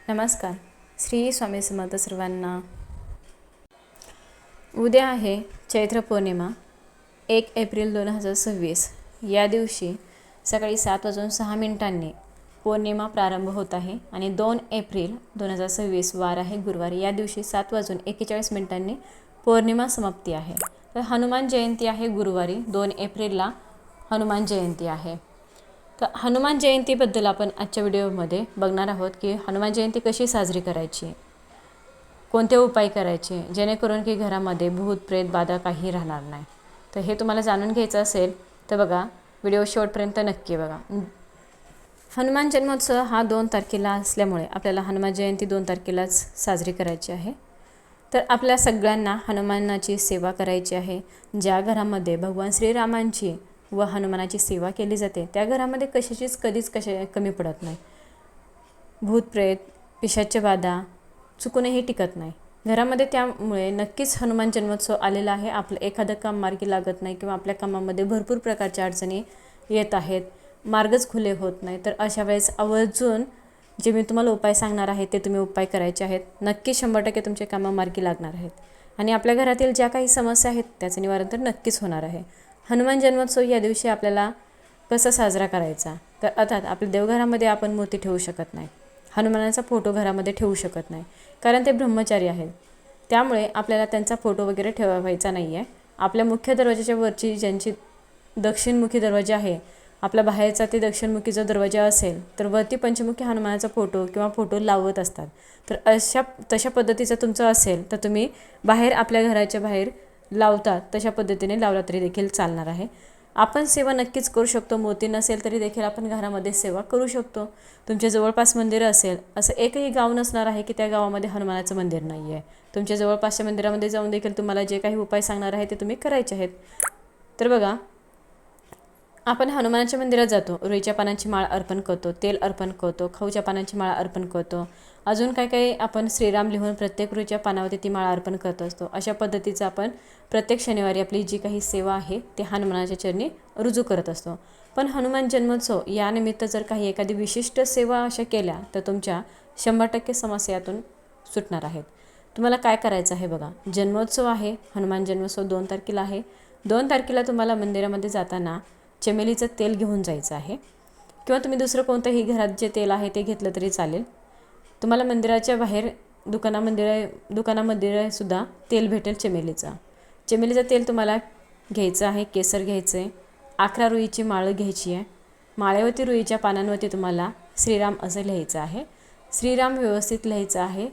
नमस्कार. श्री स्वामी समर्थ सर्वांना. उद्या आहे चैत्र पौर्णिमा 1 एप्रिल 2026. या दिवशी सकाळी 7:06 पौर्णिमा प्रारंभ होत आहे आणि 2 एप्रिल 2026 वार आहे गुरुवार. या दिवशी 7:41 पौर्णिमा समाप्ती आहे. तर हनुमान जयंती आहे गुरुवारी 2 एप्रिलला हनुमान जयंती आहे. तर हनुमान जयंतीबद्दल आपण आजच्या व्हिडिओमध्ये बघणार आहोत की हनुमान जयंती कशी साजरी करायची, कोणते उपाय करायचे जेणेकरून की घरामध्ये भूत प्रेत बाधा काही राहणार नाही. तर हे तुम्हाला जाणून घ्यायचं असेल तर बघा, व्हिडिओ शेवटपर्यंत नक्की बघा. हनुमान जन्मोत्सव हा 2 तारखेला असल्यामुळे आपल्याला हनुमान जयंती 2 तारखेलाच साजरी करायची आहे. तर आपल्या सगळ्यांना हनुमानाची सेवा करायची आहे. ज्या घरामध्ये भगवान श्रीरामांची व हनुमानाची सेवा केली जाते त्या घरामध्ये कधीच कमी पडत नाही. भूत प्रेत पिशाच्य बाधा चुकूनही टिकत नाही घरामध्ये. त्यामुळे नक्कीच हनुमान जन्मोत्सव आलेला आहे. आपलं एखादं काम मार्गी लागत नाही किंवा आपल्या कामामध्ये भरपूर प्रकारच्या अडचणी येत आहेत, मार्गच खुले होत नाही. तर अशा वेळेस आवर्जून जे मी तुम्हाला उपाय सांगणार आहे ते तुम्ही उपाय करायचे आहेत. नक्की 100% तुमचे कामं मार्गी लागणार आहेत आणि आपल्या घरातील ज्या काही समस्या आहेत त्याचं निवारण तर नक्कीच होणार आहे. हनुमान जन्मोत्सव या दिवशी आपल्याला कसा साजरा करायचा, तर अर्थात आपल्या देवघरामध्ये आपण मूर्ती ठेवू शकत नाही, हनुमानाचा फोटो घरामध्ये ठेवू शकत नाही कारण ते ब्रह्मचारी आहेत. त्यामुळे आपल्याला त्यांचा फोटो वगैरे ठेवायचा नाही आहे. आपल्या मुख्य दरवाजाच्या वरची ज्यांची दक्षिणमुखी दरवाजा आहे, आपला बाहेरचा ते दक्षिणमुखी जो दरवाजा असेल तर वरती पंचमुखी हनुमानाचा फोटो लावत असतात. तर तशा पद्धतीचं तुमचं असेल तर तुम्ही बाहेर आपल्या घराच्या बाहेर लावतात तशा पद्धतीने लावला तरी देखील चालणार आहे. आपण सेवा नक्कीच करू शकतो. मूर्ती नसेल तरी देखील आपण घरामध्ये सेवा करू शकतो. तुमच्या जवळपास मंदिर असेल, असं एकही गाव नसणार आहे की त्या गावामध्ये हनुमानाचं मंदिर नाही आहे. तुमच्या जवळपासच्या मंदिरामध्ये जाऊन देखील तुम्हाला जे काही उपाय सांगणार आहे ते तुम्ही करायचे आहेत. तर बघा, आपण हनुमानाच्या मंदिरात जातो, रुईच्या पानांची माळ अर्पण करतो, तेल अर्पण करतो, खाऊच्या पानांची माळ अर्पण करतो, अजून काय आपण श्रीराम लिहून प्रत्येक रुईच्या पानावरती ती माळ अर्पण करत असतो. अशा पद्धतीचं आपण प्रत्येक शनिवारी आपली जी काही सेवा आहे ते हनुमानाच्या चरणी रुजू करत असतो. पण हनुमान जन्मोत्सव यानिमित्त जर काही एखादी विशिष्ट सेवा अशा केल्या तर तुमच्या 100% समस्यातून सुटणार आहेत. तुम्हाला काय करायचं आहे बघा, जन्मोत्सव आहे, हनुमान जन्मोत्सव 2 तारखेला आहे. 2 तारखेला तुम्हाला मंदिरामध्ये जाताना चमेलीचं तेल घेऊन जायचं आहे किंवा तुम्ही दुसरं कोणतंही घरात जे तेल आहे ते घेतलं तरी चालेल. तुम्हाला मंदिराच्या बाहेर दुकानामध्ये सुद्धा तेल भेटेल चमेलीचं तेल तुम्हाला घ्यायचं आहे. केसर घ्यायचं आहे, 11 रुईची माळ घ्यायची आहे. माळेवरती रुईच्या पानांवरती तुम्हाला श्रीराम असं लिहायचं आहे. श्रीराम व्यवस्थित लिहायचं आहे,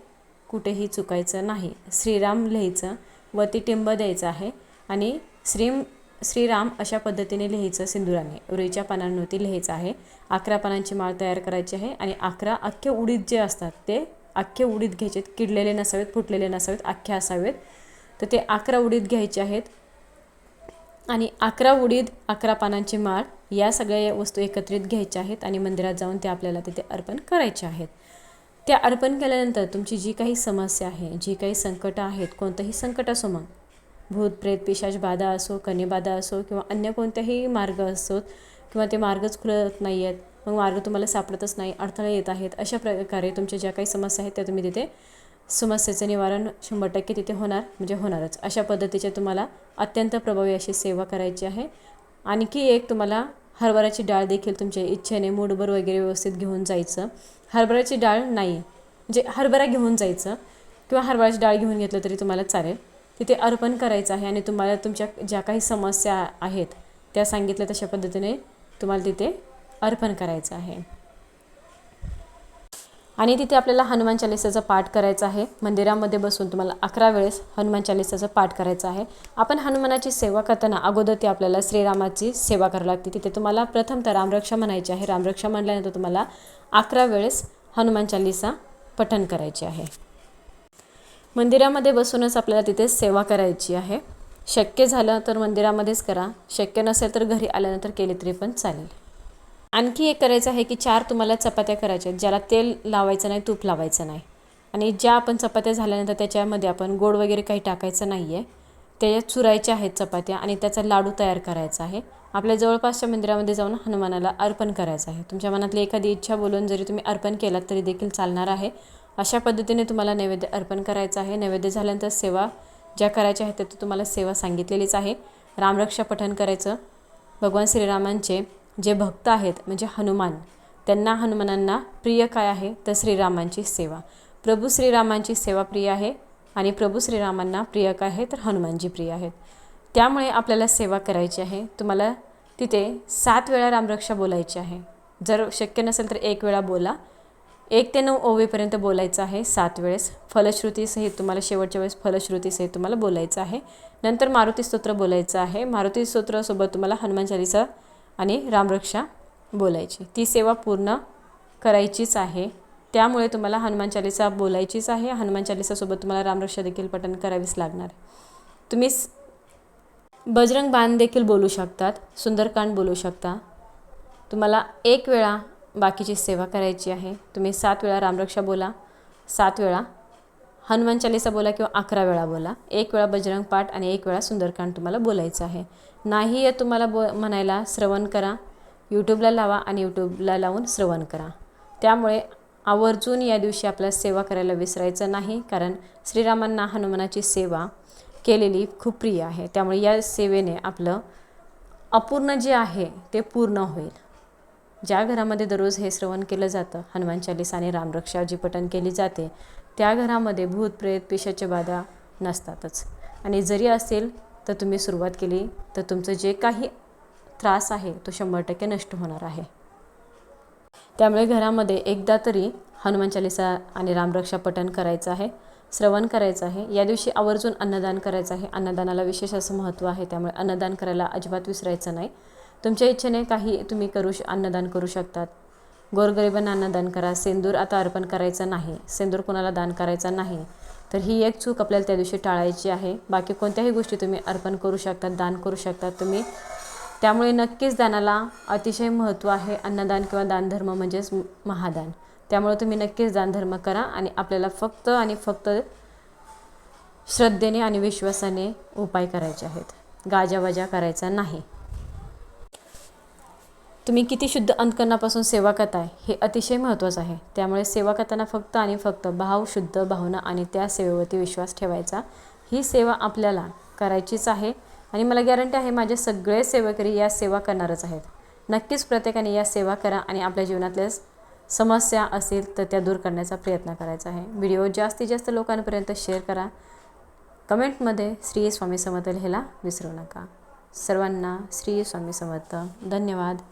कुठेही चुकायचं नाही. श्रीराम लिहायचं, वरती टिंब द्यायचं आहे आणि श्रीराम अशा पद्धतीने लिहायचं सिंदुराने रुईच्या पानांवरती लिहायचं आहे. 11 पानांची माळ तयार करायची आहे आणि 11 अख्खे उडीद जे असतात ते अख्खे उडीद घ्यायचे, किडलेले नसावेत, फुटलेले नसावेत, अख्खे असावेत. तर ते 11 उडीद घ्यायचे आहेत आणि 11 उडीद 11 पानांची माळ या सगळ्या वस्तू एकत्रित घ्यायच्या आहेत आणि मंदिरात जाऊन ते आपल्याला तिथे अर्पण करायचे आहेत. त्या अर्पण केल्यानंतर तुमची जी काही समस्या आहे, जी काही संकटं आहेत, कोणतंही संकट असो, मग भूत प्रेत पिशाच बाधा असो, कन्यबाधा असो किंवा अन्य कोणत्याही मार्ग असो किंवा ते मार्गच खुलत नाही आहेत, मग मार्ग तुम्हाला सापडतच नाही, अडथळे येत आहेत, अशा प्रकारे तुमच्या ज्या काही समस्या आहेत त्या तुम्ही तिथे समस्येचं निवारण 100% तिथे होणारच. अशा पद्धतीचे तुम्हाला अत्यंत प्रभावी अशी सेवा करायची आहे. आणखी एक, तुम्हाला हरभऱ्याची डाळ देखील तुमच्या इच्छेने मूठभर वगैरे व्यवस्थित घेऊन जायचं. हरभऱ्याची डाळ नाही, म्हणजे हरभरा घेऊन जायचं किंवा हरभऱ्याची डाळ घेऊन घेतलं तरी तुम्हाला चालेल. तिथे अर्पण करायचं आहे आणि तुम्हाला तुमच्या ज्या काही समस्या आहेत त्या सांगितल्या तशा पद्धतीने तुम्हाला तिथे अर्पण करायचं आहे. आणि तिथे आपल्याला हनुमान चालीसाचा पाठ करायचा आहे. मंदिरामध्ये बसून तुम्हाला 11 वेळेस हनुमान चालीसाचा पाठ करायचा आहे. आपण हनुमानाची सेवा करताना अगोदर ते आपल्याला श्रीरामाची सेवा करावी लागते. तिथे तुम्हाला प्रथमतः रामरक्षा म्हणायची आहे. रामरक्षा म्हणल्यानंतर तुम्हाला 11 वेळेस हनुमान चालीसा पठण करायची आहे. मंदिरामध्ये बसूनच आपल्याला तिथे सेवा करायची आहे. शक्य झालं तर मंदिरामध्येच करा, शक्य नसेल तर घरी आल्यानंतर केले तरी पण चालेल. आणखी एक करायचं आहे की 4 तुम्हाला चपात्या करायच्या आहेत, ज्याला तेल लावायचं नाही, तूप लावायचं नाही. आणि ज्या आपण चपात्या झाल्यानंतर त्याच्यामध्ये आपण गोड वगैरे काही टाकायचं नाही आहे, त्याच्यात चुरायच्या आहेत चपात्या आणि त्याचा लाडू तयार करायचा आहे. आपल्या जवळपासच्या मंदिरामध्ये जाऊन हनुमानाला अर्पण करायचं आहे. तुमच्या मनातली एखादी इच्छा बोलून जरी तुम्ही अर्पण केलात तरी देखील चालणार आहे. अशा पद्धतीने तुम्हाला नैवेद्य अर्पण करायचं आहे। नैवेद्य झाल्यानंतर सेवा ज्या करायच्या आहेत ते तुम्हाला सेवा सांगितलेलीच आहे। रामरक्षा पठण करायचं। भगवान श्रीरामांचे जे भक्त आहेत म्हणजे हनुमान, त्यांना हनुमानांना प्रिय काय आहे तर श्रीरामांची सेवा। प्रभू श्रीरामांची सेवा प्रिय आहे आणि प्रभू श्रीरामांना प्रिय काय आहे तर हनुमानजी प्रिय आहेत। त्यामुळे आपल्याला सेवा करायची आहे। तुम्हाला तिथे 7 वेळा रामरक्षा बोलायची आहे। जर शक्य नसेल तर 1 वेळा बोला। 1 ते 9 ओवीपर्यंत बोलायचं आहे 7 वेळेस। फलश्रुतीसहित तुम्हाला शेवटच्या वेळेस फलश्रुतीसहित तुम्हाला बोलायचं आहे। नंतर मारुती स्तोत्र बोलायचं आहे। मारुती स्तोत्रासोबत तुम्हाला हनुमान चालीसा आणि रामरक्षा बोलायची। ती सेवा पूर्ण करायचीच आहे। त्यामुळे तुम्हाला हनुमान चालीसा बोलायचीच आहे। हनुमान चालीसासोबत तुम्हाला रामरक्षा देखील पठण करावीच लागणार। तुम्ही बजरंग बाण देखील बोलू शकतात, सुंदरकांड बोलू शकता। तुम्हाला 1 वेळा बाकीची सेवा करायची आहे। तुम्ही 7 वेळा रामरक्षा बोला, 7 वेळा हनुमान चालीसा बोला किंवा 11 वेळा बोला। 1 वेळा बजरंग पाठ आणि 1 वेळा सुंदरकांड तुम्हाला बोलायचं आहे। नाही आहे तुम्हाला म्हणायला, श्रवण करा, यूट्यूबला लावा आणि यूट्यूबला लावून श्रवण करा। त्यामुळे आवर्जून या दिवशी आपल्याला सेवा करायला विसरायचं नाही, कारण श्रीरामांना हनुमानाची सेवा केलेली खूप प्रिय आहे। त्यामुळे या सेवेने आपलं अपूर्ण जे आहे ते पूर्ण होईल। ज्या घरामध्ये दररोज हे श्रवण केलं जातं, हनुमान चालीसा आणि रामरक्षा जी पठण केली जाते, त्या घरामध्ये भूत प्रेत पिशाच बाधा नसतातच। आणि जरी असेल तर तुम्ही सुरुवात केली तर तुमचं जे काही त्रास आहे तो 100% नष्ट होणार आहे। त्यामुळे घरामध्ये एकदा तरी हनुमान चालीसा आणि रामरक्षा पठण करायचं आहे, श्रवण करायचं आहे। या दिवशी आवर्जून अन्नदान करायचं आहे। अन्नदानाला विशेष असं महत्त्व आहे, त्यामुळे अन्नदान करायला अजिबात विसरायचं नाही। तुमच्या इच्छेने काही तुम्ही अन्नदान करू शकतात। गोरगरिबांना अन्नदान करा। सेंदूर आता अर्पण करायचं नाही, सेंदूर कोणाला दान करायचा नाही, तर ही एक चूक आपल्याला त्या दिवशी टाळायची आहे। बाकी कोणत्याही गोष्टी तुम्ही अर्पण करू शकतात, दान करू शकतात तुम्ही। त्यामुळे नक्कीच दानाला अतिशय महत्त्व आहे। अन्नदान किंवा दानधर्म म्हणजेच महादान। त्यामुळे तुम्ही नक्कीच दानधर्म करा आणि आपल्याला फक्त आणि फक्त श्रद्धेने आणि विश्वासाने उपाय करायचे आहेत, गाजावाजा करायचा नाही। तुम्ही किती शुद्ध अंतकरणापासून सेवा करताय हे अतिशय महत्त्वाचं आहे। त्यामुळे सेवा करताना फक्त आणि फक्त भाव, शुद्ध भावना आणि त्या सेवेवरती विश्वास ठेवायचा। ही सेवा आपल्याला करायचीच आहे आणि मला गॅरंटी आहे माझे सगळे सेवेकरी या सेवा करणारच आहेत। नक्कीच प्रत्येकाने या सेवा करा आणि आपल्या जीवनातल्या समस्या असेल तर त्या दूर करण्याचा प्रयत्न करायचा आहे। व्हिडिओ जास्तीत जास्त लोकांपर्यंत शेअर करा। कमेंटमध्ये श्री स्वामी समर्थ लिहायला विसरू नका। सर्वांना श्री स्वामी समर्थ। धन्यवाद।